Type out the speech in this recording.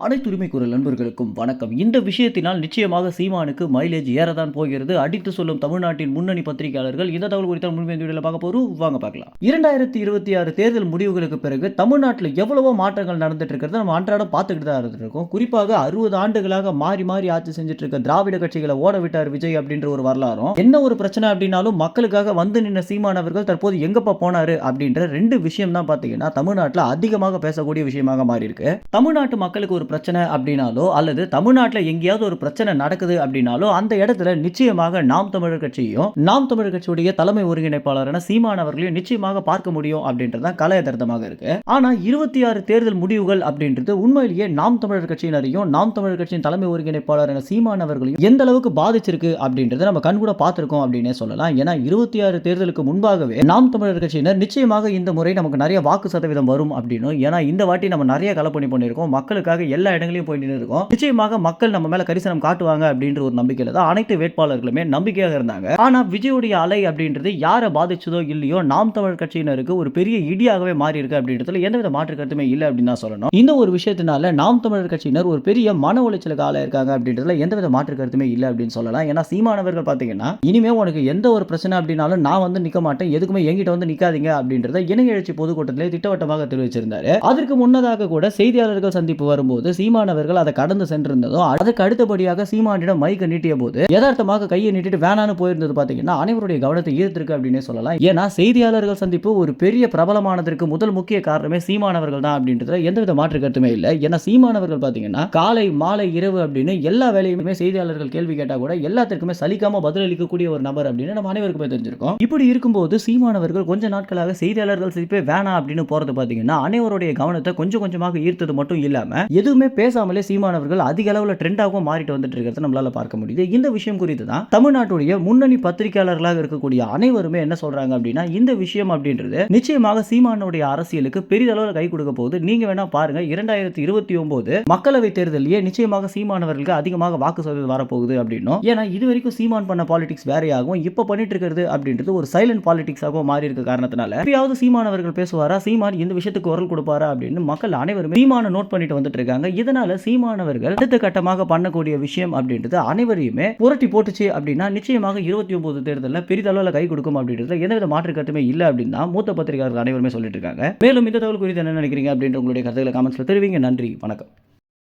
அனைத்து உரிமை குரல் நண்பர்களுக்கும் வணக்கம். இந்த விஷயத்தினால் நிச்சயமாக சீமானுக்கு மைலேஜ் ஏறதான் போகிறது. அடித்து சொல்லும் தமிழ்நாட்டின் முன்னணி பத்திரிகையாளர்கள் இந்த தகவல் குறித்த முன்மைய வீடியோவில் பார்க்க போறோம். வாங்க பார்க்கலாம். 2026 தேர்தல் முடிவுகளுக்கு பிறகு தமிழ்நாட்டில் எவ்வளவோ மாற்றங்கள் நடந்துட்டு இருக்கிறது நம்ம அன்றாடம் பார்த்துக்கிட்டு தான் இருக்கோம். குறிப்பாக 60 ஆண்டுகளாக மாறி மாறி ஆட்சி செஞ்சுட்டு இருக்க திராவிட கட்சிகளை ஓட விட்டார் விஜய் அப்படின்ற ஒரு வரலாறும், என்ன ஒரு பிரச்சனை அப்படின்னாலும் மக்களுக்காக வந்து நின்ற சீமான் அவர்கள் தற்போது எங்கப்பா போனாரு அப்படின்ற ரெண்டு விஷயம் தான் பார்த்தீங்கன்னா தமிழ்நாட்டில் அதிகமாக பேசக்கூடிய விஷயமாக மாறி இருக்கு. தமிழ்நாட்டு மக்களுக்கு ஒரு பிரச்சனை அப்படினாலோ அல்லது தமிழ்நாட்டில் எங்கேயாவது ஒரு பிரச்சனை நடக்குது அப்படினாலோ அந்த இடத்துல நிச்சயமாக நாம் தமிழர் கட்சியும் நாம் தமிழர் கட்சியுடைய தலைமை ஒருங்கிணைப்பாளரான சீமான் அவர்களையும் நிச்சயமாக பார்க்க முடியும் அப்படின்றதான் கலை யதார்த்தமாக இருக்கு. ஆனா 26 தேர்தல் முடிவுகள் அப்படின்றது உண்மையிலேயே நாம் தமிழர் கட்சியினரையும் நாம் தமிழர் கட்சியின் தலைமை ஒருங்கிணைப்பாளரான சீமான் அவர்களையும் எந்த அளவுக்கு பாதிச்சிருக்கு அப்படின்றத நம்ம கண்கூட பார்த்திருக்கோம் அப்படின்னே சொல்லலாம். ஏன்னா 26 தேர்தலுக்கு முன்பாகவே நாம் தமிழர் கட்சியினர் நிச்சயமாக இந்த முறை நமக்கு நிறைய வாக்கு சதவீதம் வரும் அப்படின்னு, ஏன்னா இந்த வாட்டி நம்ம நிறைய கலப்பணி பண்ணியிருக்கோம், மக்களுக்காக எல்லா இடங்களையும் போயிட்டு இருக்கோம், நிச்சயமாக மக்கள் நம்ம மேல கரிசனம் காட்டுவாங்க அப்படின்ற ஒரு நம்பிக்கையில தான் அனைத்து வேட்பாளர்களுமே நம்பிக்கையாக இருந்தாங்க. ஆனா விஜயுடைய அலை அப்படின்றது யாரை பாதிச்சதோ இல்லையோ நாம் தமிழர் கட்சியினருக்கு ஒரு பெரிய இடியாகவே மாறி இருக்கு அப்படின்றதுல எந்தவித மாற்று கருத்துமே இல்லை அப்படின்னு தான் சொல்லணும். இந்த ஒரு விஷயத்தினால நாம் தமிழர் கட்சியினர் ஒரு பெரிய மன உளைச்சலுக்கு ஆளா இருக்காங்க அப்படின்றதுல எந்தவித மாற்று கருத்துமே இல்லை அப்படின்னு சொல்லலாம். ஏன்னா சீமானவர்கள் பாத்தீங்கன்னா இனிமே உனக்கு எந்த ஒரு பிரச்சனை அப்படின்னாலும் நான் வந்து நிக்க மாட்டேன், எதுக்குமே எங்கிட்ட வந்து நிக்காதீங்க அப்படின்றத இணைய எழுச்சி பொதுக்கூட்டத்திலே திட்டவட்டமாக தெரிவிச்சிருந்தாரு. அதற்கு முன்னதாக கூட செய்தியாளர்கள் சந்திப்பு வரும்போது சீமானவர்கள் அதை கடந்து சென்றிருந்ததும் அதுக்கு அடுத்தபடியாக சீமானிடம் மைக்க நீட்டிய போது யதார்த்தமாக கையை நீட்டிட்டு வேணான்னு போயிருந்தது பாத்தீங்கன்னா அனைவருடைய கவனத்தை ஈர்த்திருக்கு அப்படின்னே சொல்லலாம். ஏன்னா செய்தியாளர்கள் சந்திப்பு ஒரு பெரிய பிரபலமானதற்கு முதல் முக்கிய காரணமே சீமானவர்கள் தான் அப்படின்றதுல எந்தவித மாற்று கருத்துமே இல்லை. ஏன்னா சீமானவர்கள் பாத்தீங்கன்னா காலை மாலை இரவு அப்படின்னு எல்லா வேலையுமே செய்தியாளர்கள் கேள்வி கேட்டா கூட எல்லாத்திற்குமே சலிக்காம பதிலளிக்கக்கூடிய ஒரு நபர் அப்படின்னு நம்ம அனைவருக்குமே தெரிஞ்சிருக்கோம். இப்படி இருக்கும்போது சீமானவர்கள் கொஞ்ச நாட்களாக செய்தியாளர்கள் சந்திப்பே வேணாம் அப்படின்னு போறது பாத்தீங்கன்னா அனைவருடைய கவனத்தை கொஞ்சம் கொஞ்சமாக ஈர்த்தது மட்டும் இல்லாம எதுவுமே பேசாமலே சீமானவர்கள் அதிக அளவில் ட்ரெண்டாகவும் மாறிட்டு வந்துட்டு இருக்கிறத நம்மளால பார்க்க முடியுது. இந்த விஷயம் குறித்து தான் தமிழ்நாட்டுடைய முன்னணி பத்திரிகையாளர்களாக இருக்கக்கூடிய அனைவருமே என்ன சொல்றாங்க அப்படின்னா, இந்த விஷயம் அப்படின்றது நிச்சயமாக சீமானுடைய அரசியலுக்கு பெரிதளவில் கை கொடுக்க போகுது. நீங்க வேணா பாருங்க 2029 மக்களவை தேர்தலிலே நிச்சயமாக சீமானவர்களுக்கு அதிகமாக வாக்கு சதவீதம் வரப்போகுது அப்படின்னும், ஏன்னா இது வரைக்கும் சீமான் பண்ண பாலிடிக்ஸ் வேறையாகவும் இப்ப பண்ணிட்டு இருக்கிறது அப்படின்றது ஒரு சைலண்ட் பாலிடிக்ஸாகவும் மாறி இருக்க காரணத்தினால எப்பயாவது சீமானவர்கள் பேசுவாரா, சீமான் இந்த விஷயத்துக்கு குரல் கொடுப்பாரா அப்படின்னு மக்கள் அனைவருமே சீமான நோட் பண்ணிட்டு வந்துட்டு இருக்காங்க. இதனால சீமானவர்கள் அடுத்த கட்டமாக பண்ணக்கூடிய விஷயம் அப்படின்றது அனைவரையுமே புரட்டி போட்டுச்சு அப்படின்னா நிச்சயமாக 29 தேர்தலில் பெரிதளவில் கை கொடுக்கும் அப்படின்றது எந்தவித மாற்று கருத்துமே இல்லை அப்படின்னு தான் மூத்த பத்திரிகையாளர்கள் அனைவருமே சொல்லிட்டு இருக்காங்க. மேலும் இந்த தகவல் குறித்து என்ன நினைக்கிறீங்க அப்படின்ற உங்களுடைய கருத்துக்களை கமெண்ட்ஸ்ல தெரிவிங்க. நன்றி, வணக்கம்.